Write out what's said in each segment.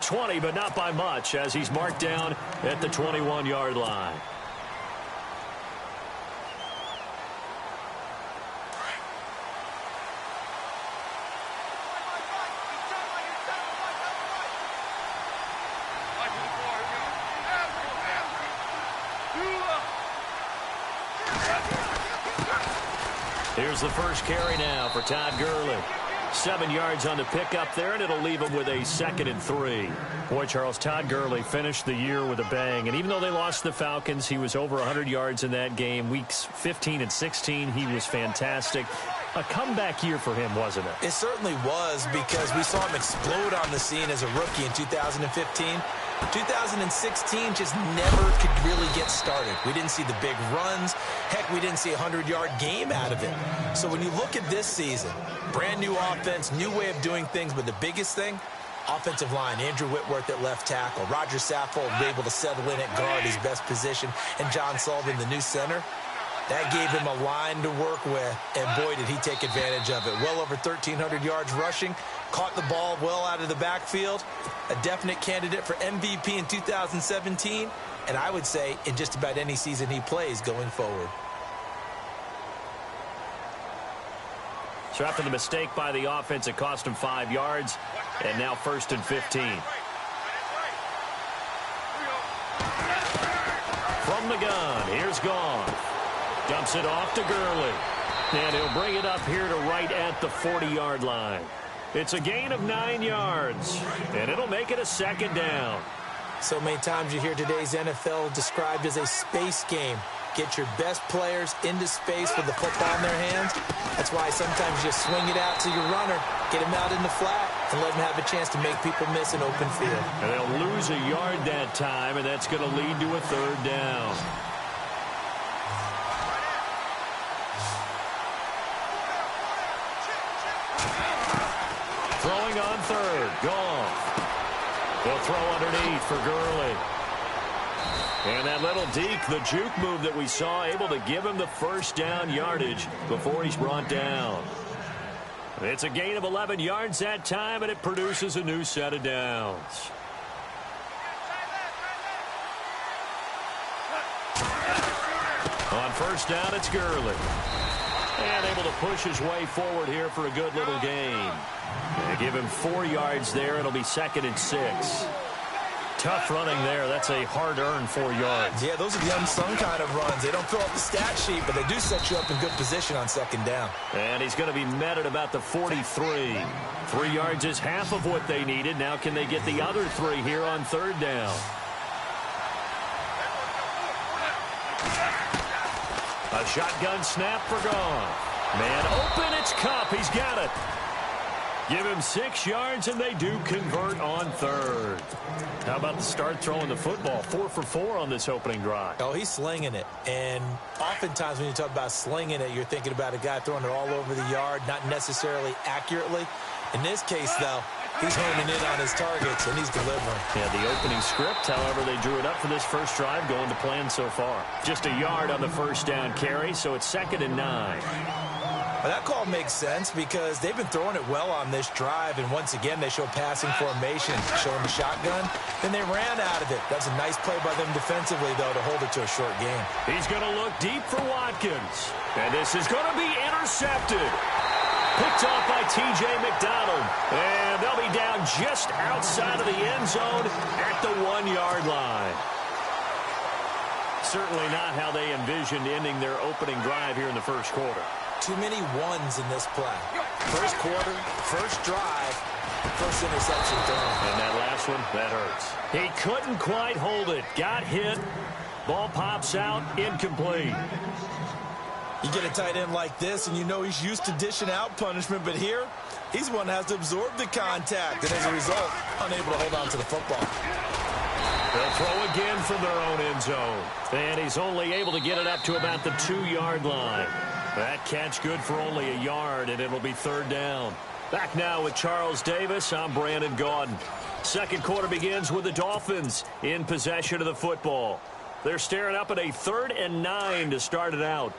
20, but not by much, as he's marked down at the 21-yard line. Here's the first carry now for Todd Gurley. 7 yards on the pickup there, and it'll leave him with a 2nd and 3. Boy, Charles, Todd Gurley finished the year with a bang. And even though they lost the Falcons, he was over 100 yards in that game. Weeks 15 and 16, he was fantastic. A comeback year for him, wasn't it? It certainly was, because we saw him explode on the scene as a rookie in 2015. 2016 just never could really get started. We didn't see the big runs. Heck, we didn't see a 100-yard game out of it. So when you look at this season, brand new offense, new way of doing things, but the biggest thing, offensive line, Andrew Whitworth at left tackle, Roger Saffold able to settle in at guard, his best position, and John Sullivan, the new center. That gave him a line to work with, and boy, did he take advantage of it. Well over 1,300 yards rushing, caught the ball well out of the backfield, a definite candidate for MVP in 2017, and I would say in just about any season he plays going forward. So after the mistake by the offense, it cost him 5 yards, and now 1st and 15. From the gun, here's Goff. Dumps it off to Gurley. And he'll bring it up here to right at the 40-yard line. It's a gain of 9 yards, and it'll make it a 2nd down. So many times you hear today's NFL described as a space game. Get your best players into space with the football in their hands. That's why sometimes you just swing it out to your runner, get him out in the flat, and let him have a chance to make people miss an open field. And they'll lose a yard that time, and that's going to lead to a 3rd down. Throwing on 3rd, Goff. They'll throw underneath for Gurley. And that little deke, the juke move that we saw, able to give him the 1st down yardage before he's brought down. It's a gain of 11 yards that time, and it produces a new set of downs. On 1st down, it's Gurley. And able to push his way forward here for a good little gain. They give him 4 yards there. It'll be 2nd and 6. Tough running there. That's a hard-earned 4 yards. Yeah, those are the unsung kind of runs. They don't fill up the stat sheet, but they do set you up in good position on 2nd down. And he's going to be met at about the 43. 3 yards is half of what they needed. Now can they get the other 3 here on 3rd down? A shotgun snap for Goff. Man open, it's Kupp. He's got it. Give him 6 yards, and they do convert on 3rd. How about the start throwing the football? 4 for 4 on this opening drive. Oh, he's slinging it. And oftentimes when you talk about slinging it, you're thinking about a guy throwing it all over the yard, not necessarily accurately. In this case, though, he's honing in on his targets, and he's delivering. Yeah, the opening script, however, they drew it up for this first drive, going to plan so far. Just a yard on the 1st down carry, so it's 2nd and 9. Well, that call makes sense because they've been throwing it well on this drive, and once again they show passing formation, showing the shotgun. Then they ran out of it. That's a nice play by them defensively, though, to hold it to a short game. He's going to look deep for Watkins, and this is going to be intercepted. Picked off by T.J. McDonald, and they'll be down just outside of the end zone at the 1-yard line. Certainly not how they envisioned ending their opening drive here in the first quarter. Too many ones in this play. First quarter, first drive, first interception thrown. And that last one, that hurts. He couldn't quite hold it. Got hit. Ball pops out, incomplete. You get a tight end like this, and you know he's used to dishing out punishment, but here, he's the one that has to absorb the contact, and as a result, unable to hold on to the football. They'll throw again from their own end zone. And he's only able to get it up to about the 2-yard line. That catch good for only a yard, and it'll be 3rd down. Back now with Charles Davis. I'm Brandon Gaudin. Second quarter begins with the Dolphins in possession of the football. They're staring up at a 3rd and 9 to start it out.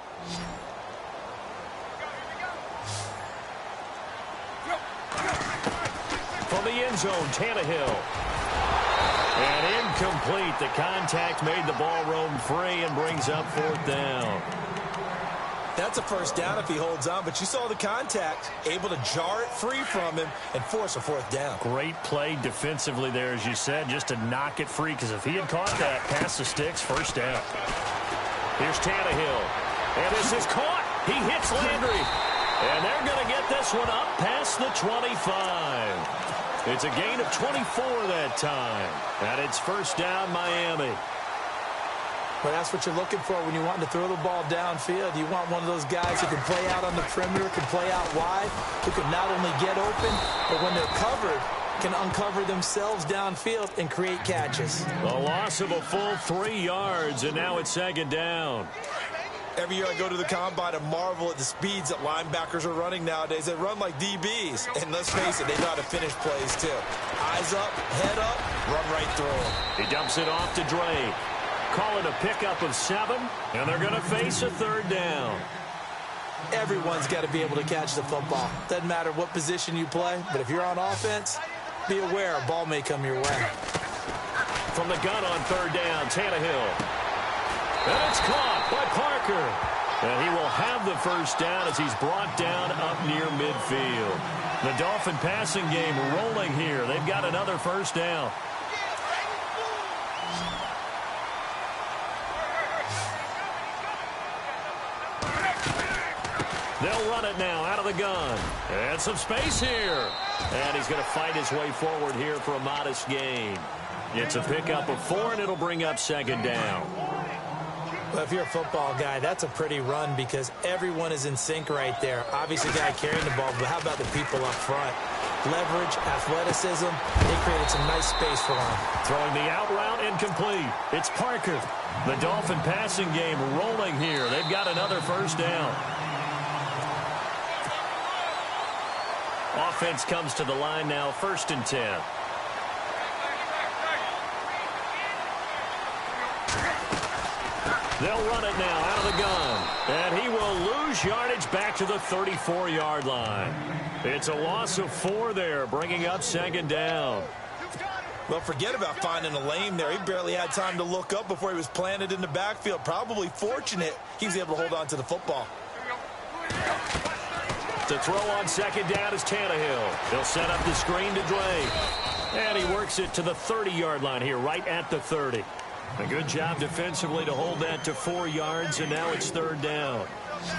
From the end zone, Tannehill. Incomplete. The contact made the ball roam free and brings up 4th down. That's a first down if he holds on, but you saw the contact, able to jar it free from him and force a 4th down. Great play defensively there, as you said, just to knock it free, because if he had caught that, past the sticks, 1st down. Here's Tannehill, and this is caught. He hits Landry, and they're going to get this one up past the 25. It's a gain of 24 that time, and it's 1st down Miami. Well, that's what you're looking for when you want to throw the ball downfield. You want one of those guys who can play out on the perimeter, can play out wide, who can not only get open, but when they're covered, can uncover themselves downfield and create catches. A loss of a full 3 yards, and now it's 2nd down. Every year I go to the combine and marvel at the speeds that linebackers are running nowadays. They run like DBs, and let's face it, they know how to finish plays too. Eyes up, head up, run right through them. He dumps it off to Drake. Call it a pickup of 7, and they're going to face a 3rd down. Everyone's got to be able to catch the football. Doesn't matter what position you play, but if you're on offense, be aware a ball may come your way. From the gun on 3rd down, Tannehill. And it's caught by Parker. And he will have the 1st down as he's brought down up near midfield. The Dolphin passing game rolling here. They've got another 1st down. They'll run it now out of the gun. And some space here. And he's going to fight his way forward here for a modest gain. It's a pickup of 4, and it'll bring up 2nd down. Well, if you're a football guy, that's a pretty run because everyone is in sync right there. Obviously, the guy carrying the ball, but how about the people up front? Leverage, athleticism, they created some nice space for him. Throwing the out route incomplete. It's Parker. The Dolphin passing game rolling here. They've got another 1st down. Offense comes to the line now, 1st and 10. They'll run it now out of the gun. And he will lose yardage back to the 34-yard line. It's a loss of 4 there, bringing up 2nd down. Well, forget about finding a lane there. He barely had time to look up before he was planted in the backfield. Probably fortunate he was able to hold on to the football. To throw on 2nd down is Tannehill. He'll set up the screen to Drake. And he works it to the 30-yard line here, right at the 30. A good job defensively to hold that to 4 yards, and now it's 3rd down.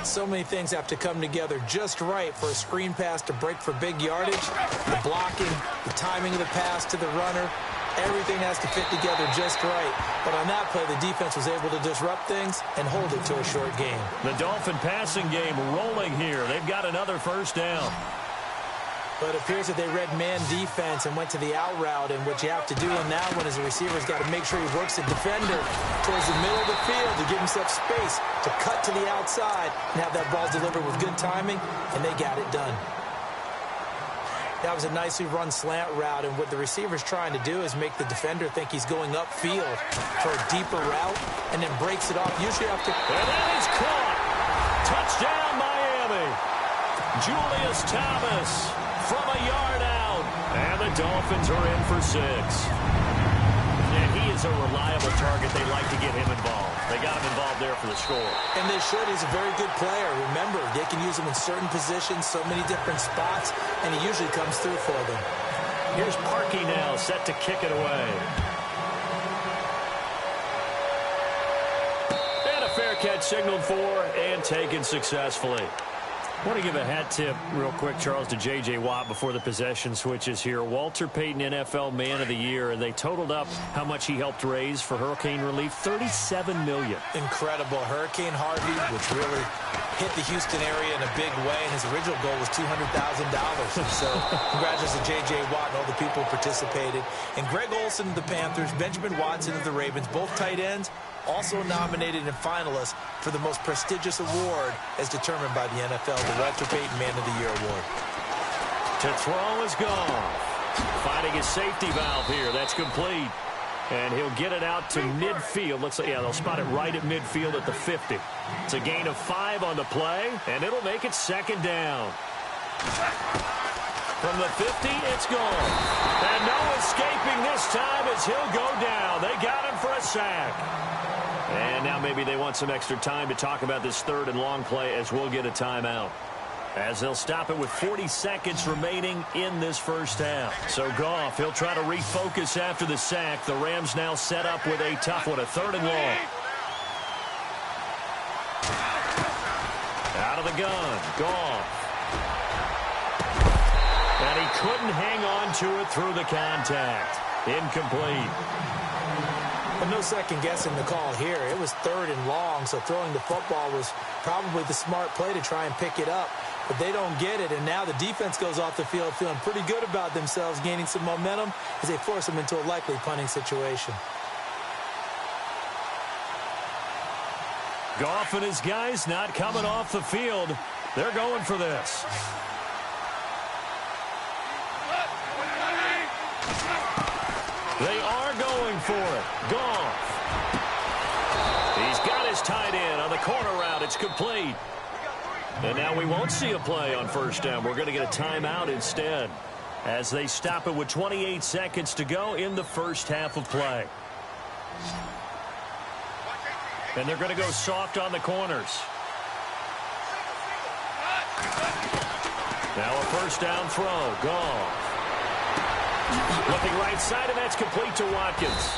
So many things have to come together just right for a screen pass to break for big yardage. The blocking, the timing of the pass to the runner, everything has to fit together just right. But on that play, the defense was able to disrupt things and hold it to a short game. The Dolphin passing game rolling here. They've got another 1st down. But it appears that they read man defense and went to the out route. And what you have to do in that one is the receiver's got to make sure he works the defender towards the middle of the field to give himself space to cut to the outside and have that ball delivered with good timing, and they got it done. That was a nicely run slant route, and what the receiver's trying to do is make the defender think he's going upfield for a deeper route and then breaks it off. Usually after... And that is caught. Touchdown, Miami. Julius Thomas from a yard out. And the Dolphins are in for 6. And he is a reliable target. They like to get him involved. They got him involved there for the score. And they should. He's a very good player. Remember, they can use him in certain positions, so many different spots, and he usually comes through for them. Here's Parkey now, set to kick it away. And a fair catch signaled for and taken successfully. I want to give a hat tip real quick, Charles, to J.J. Watt before the possession switches here. Walter Payton, NFL Man of the Year, and they totaled up how much he helped raise for hurricane relief, $37 million. Incredible. Hurricane Harvey, which really hit the Houston area in a big way, and his original goal was $200,000. So congratulations to J.J. Watt and all the people who participated. And Greg Olsen of the Panthers, Benjamin Watson of the Ravens, both tight ends, also nominated and finalists for the most prestigious award as determined by the NFL, the Walter Payton Man of the Year Award. To throw is gone. Finding his safety valve here. That's complete. And he'll get it out to midfield. Looks like, yeah, they'll spot it right at midfield at the 50. It's a gain of 5 on the play, and it'll make it 2nd down. From the 50, it's gone. And no escaping this time as he'll go down. They got him for a sack. And now maybe they want some extra time to talk about this third and long play as we'll get a timeout. As they'll stop it with 40 seconds remaining in this first half. So Goff, he'll try to refocus after the sack. The Rams now set up with a tough one, a third and long. Out of the gun, Goff. And he couldn't hang on to it through the contact. Incomplete. But no second guessing the call here. It was third and long, so throwing the football was probably the smart play to try and pick it up. But they don't get it, and now the defense goes off the field feeling pretty good about themselves, gaining some momentum as they force them into a likely punting situation. Goff and his guys not coming off the field. They're going for this. They are going for it. Goff. He's got his tight end on the corner route. It's complete. And now we won't see a play on first down. We're going to get a timeout instead as they stop it with 28 seconds to go in the first half of play. And they're going to go soft on the corners. Now a first down throw. Goff. Looking right side, and that's complete to Watkins.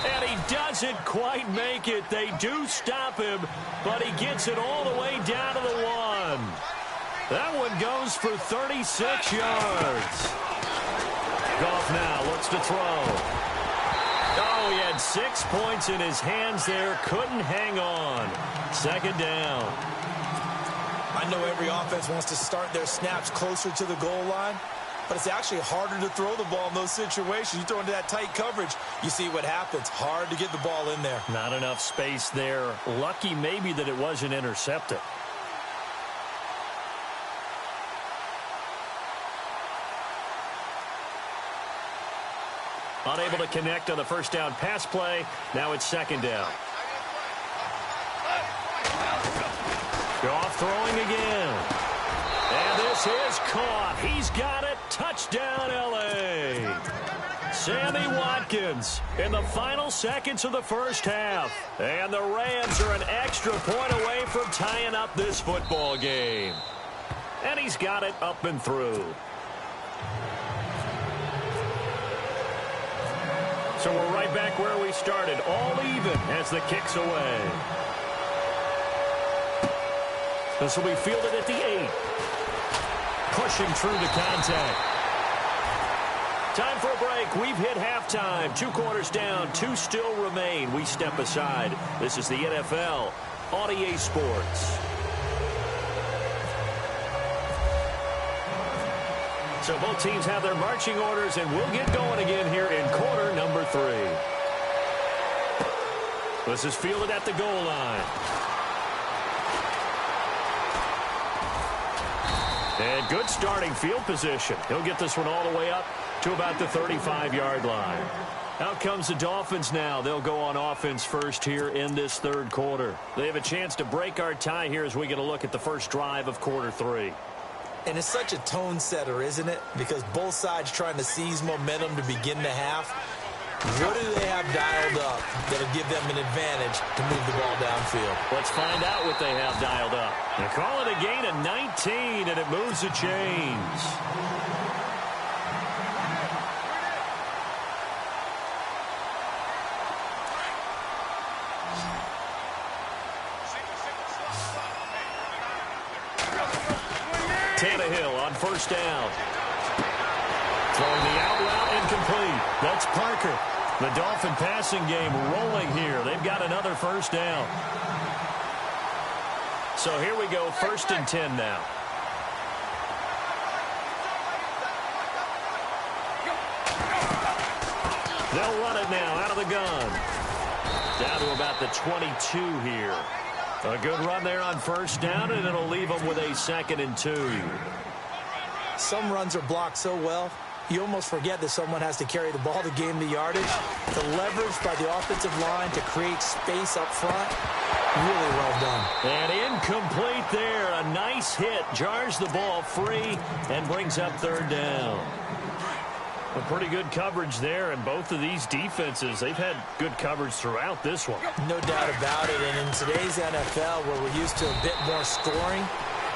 And he doesn't quite make it. They do stop him, but he gets it all the way down to the one. That one goes for 36 yards. Goff now looks to throw. Oh, he had 6 points in his hands there. Couldn't hang on. Second down. I know every offense wants to start their snaps closer to the goal line, but it's actually harder to throw the ball in those situations. You throw into that tight coverage, you see what happens. Hard to get the ball in there. Not enough space there. Lucky maybe that it wasn't intercepted. Unable to connect on the first down pass play. Now it's second down. Goff throwing again. And this is caught. He's got it. Touchdown, L.A. Sammy Watkins in the final seconds of the first half. And the Rams are an extra point away from tying up this football game. And he's got it up and through. So we're right back where we started. All even as the kick's away. This will be fielded at the 8. Pushing through the contact. Time for a break. We've hit halftime. 2 quarters down. 2 still remain. We step aside. This is the NFL on EA Sports. So both teams have their marching orders, and we'll get going again here in quarter number 3. This is fielded at the goal line. And good starting field position. He'll get this one all the way up to about the 35-yard line. Out comes the Dolphins now. They'll go on offense first here in this third quarter. They have a chance to break our tie here as we get a look at the first drive of quarter 3. And it's such a tone setter, isn't it? Because both sides trying to seize momentum to begin the half. What do they have dialed up that'll give them an advantage to move the ball downfield? Let's find out what they have dialed up. They call it a gain of 19, and it moves the chains. Tannehill on first down. Throwing the out route incomplete. That's Parker. The Dolphin passing game rolling here. They've got another first down. So here we go, 1st and 10 now. They'll run it now out of the gun. Down to about the 22 here. A good run there on first down, and it'll leave them with a 2nd and 2. Some runs are blocked so well, you almost forget that someone has to carry the ball to gain the yardage. The leverage by the offensive line to create space up front, Really well done. And incomplete there. A nice hit. Jars the ball free and brings up third down. A pretty good coverage there, and both of these defenses, they've had good coverage throughout this one. No doubt about it, and in today's NFL, where we're used to a bit more scoring,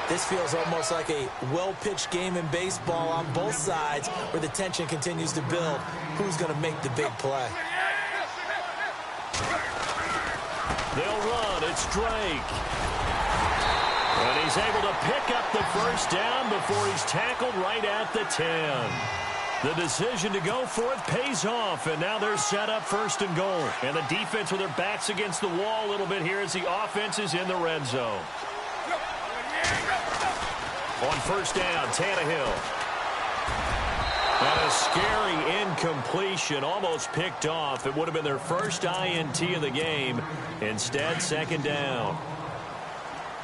this feels almost like a well-pitched game in baseball on both sides where the tension continues to build. Who's going to make the big play? They'll run. It's Drake. And he's able to pick up the first down before he's tackled right at the 10. The decision to go for it pays off, and now they're set up first and goal. And the defense with their backs against the wall a little bit here as the offense is in the red zone. On first down, Tannehill. And a scary incompletion, almost picked off. It would have been their first INT of the game. Instead, second down.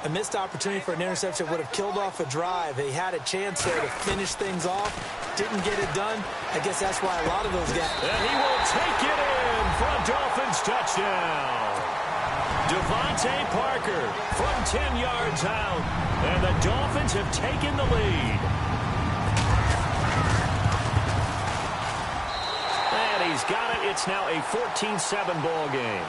A missed opportunity for an interception would have killed off a drive. They had a chance there to finish things off. Didn't get it done. I guess that's why a lot of those guys... And he will take it in for a Dolphins touchdown. Devontae Parker from 10 yards out. And the Dolphins have taken the lead. And he's got it. It's now a 14-7 ball game.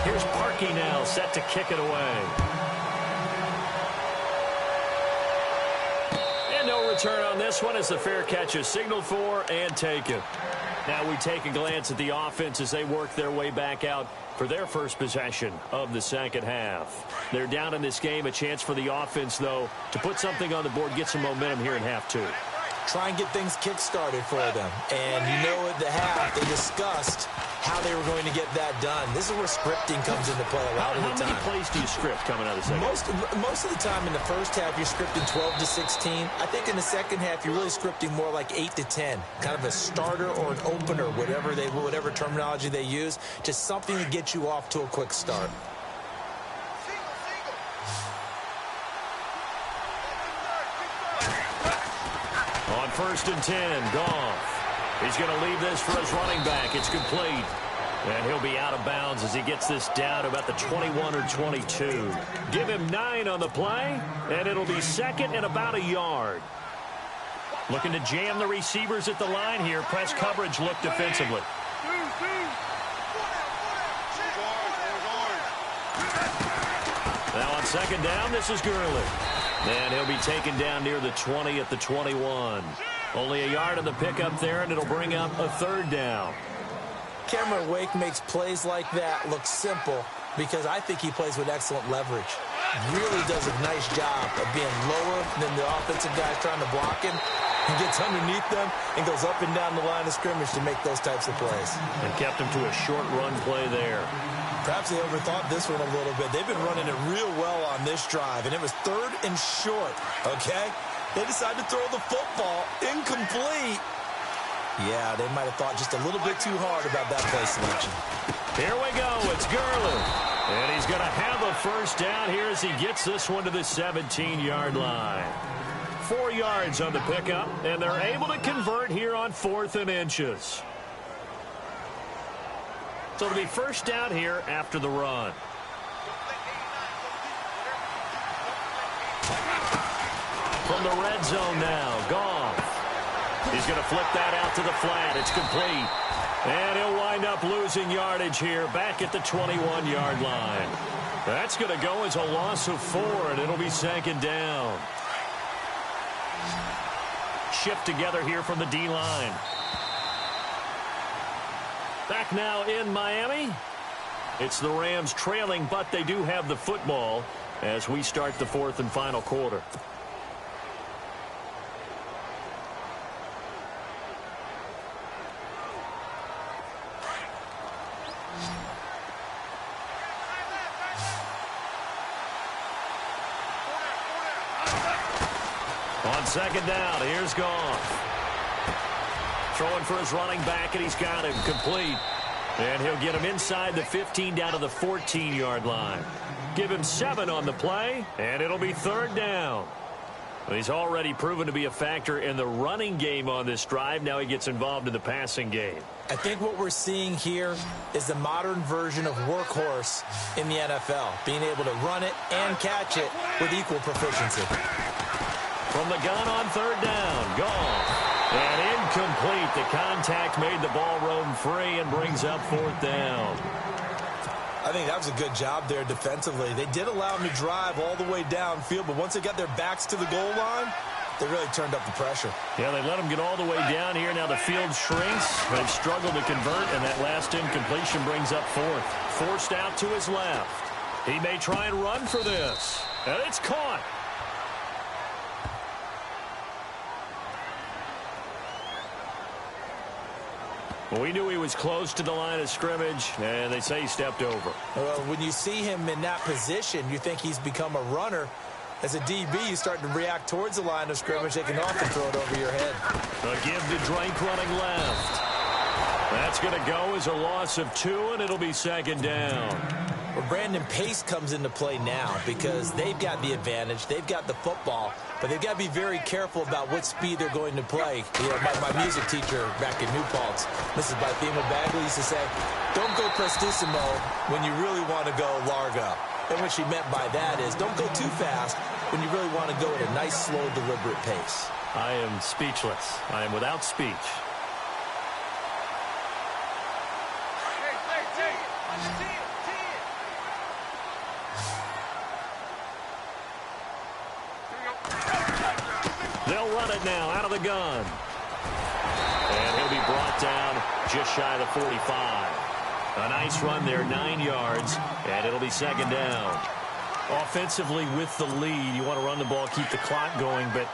Here's Parkey now, set to kick it away. And no return on this one as the fair catch is signaled for and taken. Now we take a glance at the offense as they work their way back out for their first possession of the second half. They're down in this game. A chance for the offense, though, to put something on the board, get some momentum here in half two. Try and get things kick-started for them. And you know at the half, they discussed how they were going to get that done. This is where scripting comes into play a lot of the time. How many plays do you script coming out of the second half? Most of the time in the first half, you're scripting 12 to 16. I think in the second half, you're really scripting more like 8 to 10. Kind of a starter or an opener, whatever terminology they use. Just something to get you off to a quick start. On first and 10, Goff. He's going to leave this for his running back. It's complete. And he'll be out of bounds as he gets this down to about the 21 or 22. Give him 9 on the play, and it'll be second and about a yard. Looking to jam the receivers at the line here. Press coverage look defensively. Now on second down, this is Gurley. And he'll be taken down near the 20 at the 21. Only a yard on the pickup there, and it'll bring up a third down. Cameron Wake makes plays like that look simple because I think he plays with excellent leverage. Really does a nice job of being lower than the offensive guys trying to block him. He gets underneath them and goes up and down the line of scrimmage to make those types of plays. And kept him to a short run play there. Perhaps they overthought this one a little bit. They've been running it real well on this drive, and it was third and short, okay? They decided to throw the football incomplete. Yeah, they might have thought just a little bit too hard about that play selection. Here we go. It's Gurley. And he's going to have a first down here as he gets this one to the 17-yard line. 4 yards on the pickup, and they're able to convert here on 4th and inches. So it'll be first down here after the run. From the red zone now, Goff. He's going to flip that out to the flat. It's complete. And he'll wind up losing yardage here back at the 21-yard line. That's going to go as a loss of 4, and it'll be second down. Shift together here from the D-line. Back now in Miami. It's the Rams trailing, but they do have the football as we start the 4th and final quarter. On second down, here's Goff. Throwing for his running back, and he's got him complete. And he'll get him inside the 15 down to the 14-yard line. Give him 7 on the play, and it'll be third down. Well, he's already proven to be a factor in the running game on this drive. Now he gets involved in the passing game. I think what we're seeing here is the modern version of workhorse in the NFL, being able to run it and catch it with equal proficiency. From the gun on third down, gone. And incomplete. The contact made the ball roam free and brings up fourth down. I think that was a good job there defensively. They did allow him to drive all the way downfield, but once they got their backs to the goal line, they really turned up the pressure. Yeah, they let him get all the way down here. Now the field shrinks. They've struggled to convert, and that last incompletion brings up fourth. Forced out to his left. He may try and run for this. And it's caught. Well, we knew he was close to the line of scrimmage, and they say he stepped over. Well, when you see him in that position, you think he's become a runner. As a DB, you start to react towards the line of scrimmage. They can often throw it over your head. A give to Drake running left. That's going to go as a loss of 2, and it'll be second down. Well, Brandon, pace comes into play now because they've got the advantage. They've got the football, but they've got to be very careful about what speed they're going to play. You know, my music teacher back in New Paltz, Mrs. Bythema Bagley, used to say, don't go prestissimo when you really want to go largo. And what she meant by that is don't go too fast when you really want to go at a nice, slow, deliberate pace. I am speechless. I am without speech. They'll run it now out of the gun. And he'll be brought down just shy of the 45. A nice run there, 9 yards, and it'll be second down. Offensively with the lead, you want to run the ball, keep the clock going, but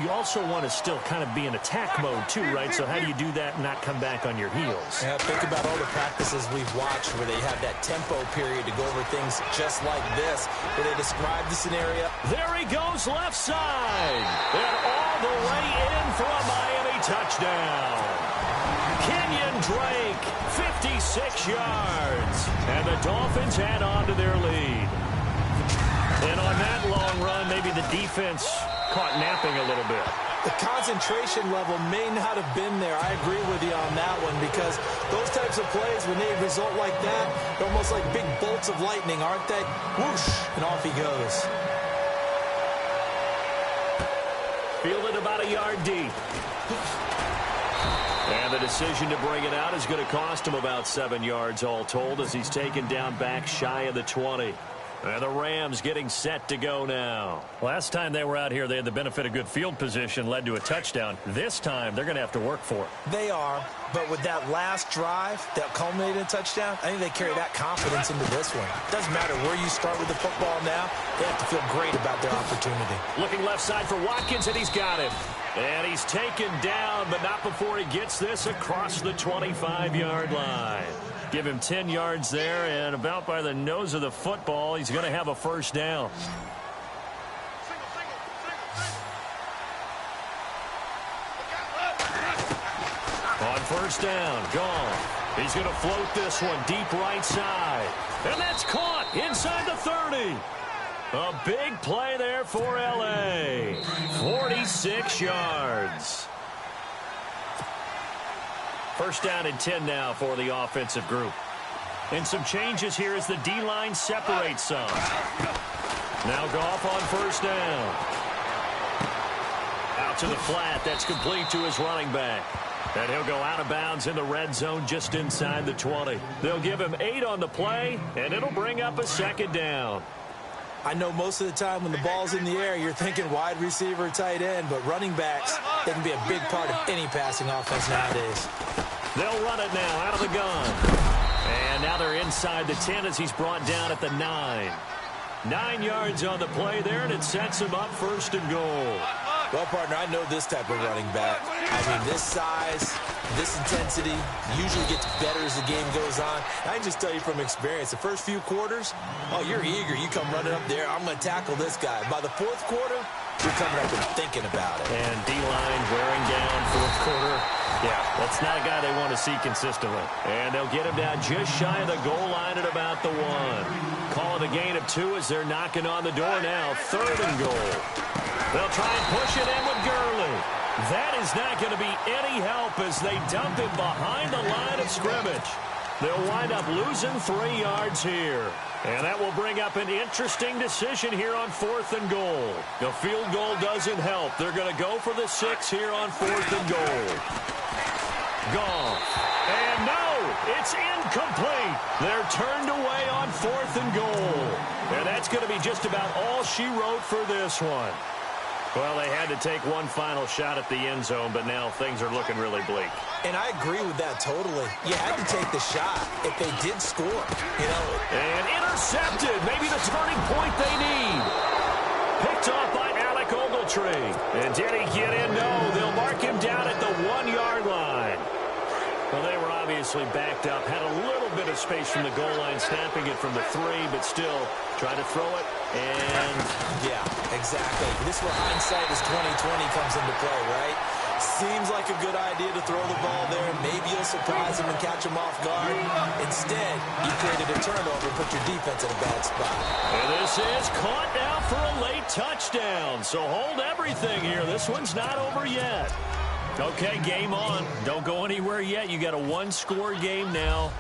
you also want to still kind of be in attack mode too, right? So how do you do that and not come back on your heels? Yeah, think about all the practices we've watched where they have that tempo period to go over things just like this, where they describe the scenario. There he goes left side, and all the way in for a Miami touchdown. Kenyon Drake, 56 yards, and the Dolphins add on to their lead. And on that long run, maybe the defense caught napping a little bit. The concentration level may not have been there. I agree with you on that one because those types of plays, when they result like that, they're almost like big bolts of lightning, aren't they? Whoosh, and off he goes. Fielded about a yard deep. And the decision to bring it out is going to cost him about 7 yards all told as he's taken down back shy of the 20. And the Rams getting set to go now. Last time they were out here, they had the benefit of good field position, led to a touchdown. This time, they're going to have to work for it. They are, but with that last drive that culminated in a touchdown, I think they carry that confidence into this one. Doesn't matter where you start with the football now, they have to feel great about their opportunity. Looking left side for Watkins, and he's got him. And he's taken down, but not before he gets this across the 25-yard line. Give him 10 yards there, and about by the nose of the football, he's going to have a first down. On first down, gone. He's going to float this one deep right side. And that's caught inside the 30. A big play there for L.A. 46 yards. First down and 10 now for the offensive group. And some changes here as the D-line separates some. Now Goff on first down. Out to the flat. That's complete to his running back. And he'll go out of bounds in the red zone just inside the 20. They'll give him 8 on the play, and it'll bring up a second down. I know most of the time when the ball's in the air, you're thinking wide receiver, tight end, but running backs, they can be a big part of any passing offense nowadays. They'll run it now out of the gun. And now they're inside the 10 as he's brought down at the 9. 9 yards on the play there, and it sets him up first and goal. Well, partner, I know this type of running back. I mean, this size, this intensity usually gets better as the game goes on. I can just tell you from experience, the first few quarters, oh, you're eager. You come running up there, I'm going to tackle this guy. By the fourth quarter, you're coming up and thinking about it. And D-line wearing down fourth quarter. Yeah, that's not a guy they want to see consistently. And they'll get him down just shy of the goal line at about the 1. Call it a gain of 2 as they're knocking on the door now. 3rd and goal. They'll try and push it in with Gurley. That is not going to be any help as they dump him behind the line of scrimmage. They'll wind up losing 3 yards here. And that will bring up an interesting decision here on 4th and goal. The field goal doesn't help. They're going to go for the 6 here on 4th and goal. Goff. And no, it's incomplete. They're turned away on 4th and goal. And that's going to be just about all she wrote for this one. Well, they had to take one final shot at the end zone, but now things are looking really bleak. And I agree with that totally. You had to take the shot if they did score, you know. And intercepted. Maybe the turning point they need. Picked off by Alec Ogletree. And did he get in? No. They'll mark him down at the 1-yard line. Well, they were obviously backed up. Had a little bit of space from the goal line, snapping it from the 3, but still try to throw it. And yeah, exactly. This is where hindsight is 20/20 comes into play, right? Seems like a good idea to throw the ball there. Maybe you'll surprise him and catch him off guard. Instead, you created a turnover and put your defense in a bad spot. And this is caught now for a late touchdown. So hold everything here. This one's not over yet. Okay, game on. Don't go anywhere yet. You got a 1-score game now.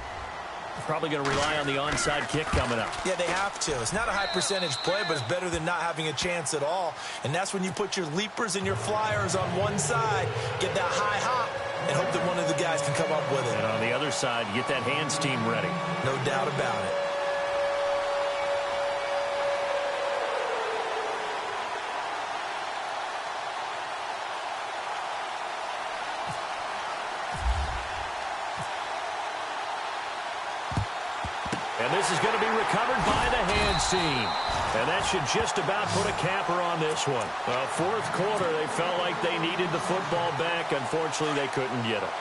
Probably going to rely on the onside kick coming up. Yeah, they have to. It's not a high percentage play, but it's better than not having a chance at all. And that's when you put your leapers and your flyers on one side, get that high hop, and hope that one of the guys can come up with it. And on the other side, get that hands team ready. No doubt about it. And this is going to be recovered by the hands team. And that should just about put a capper on this one. Well, 4th quarter, they felt like they needed the football back. Unfortunately, they couldn't get it.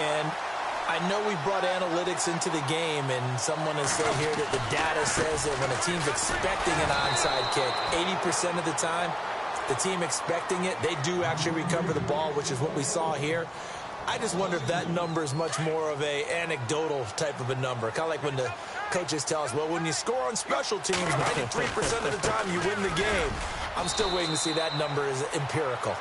And I know we brought analytics into the game, and someone has said here that the data says that when a team's expecting an onside kick, 80% of the time, the team expecting it, they do actually recover the ball, which is what we saw here. I just wonder if that number is much more of a anecdotal type of a number. Kind of like when the coaches tell us, well, when you score on special teams, 93% of the time you win the game. I'm still waiting to see that number is empirical.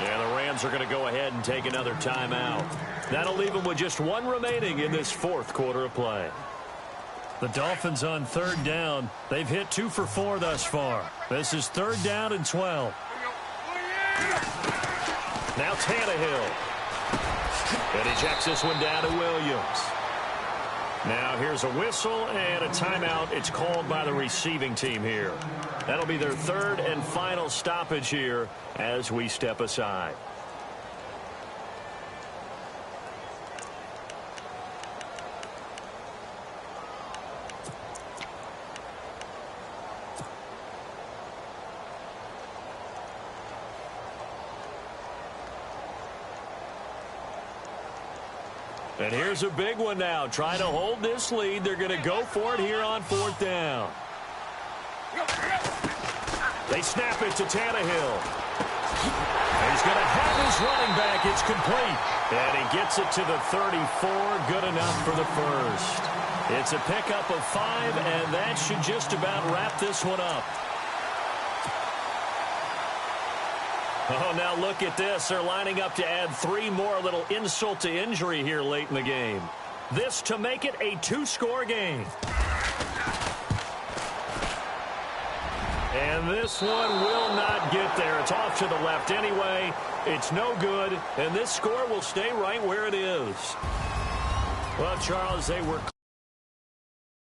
Yeah, the Rams are going to go ahead and take another timeout. That'll leave them with just 1 remaining in this 4th quarter of play. The Dolphins on 3rd down. They've hit 2 for 4 thus far. This is 3rd down and 12. Now Tannehill. And he checks this one down to Williams. Now here's a whistle and a timeout. It's called by the receiving team here. That'll be their 3rd and final stoppage here as we step aside. And here's a big one now. Trying to hold this lead. They're going to go for it here on 4th down. They snap it to Tannehill. He's going to have his running back. It's complete. And he gets it to the 34. Good enough for the first. It's a pickup of 5, and that should just about wrap this one up. Oh, now look at this. They're lining up to add 3 more, a little insult to injury here late in the game. This to make it a 2-score game. And this one will not get there. It's off to the left anyway. It's no good, and this score will stay right where it is. Well, Charles, they were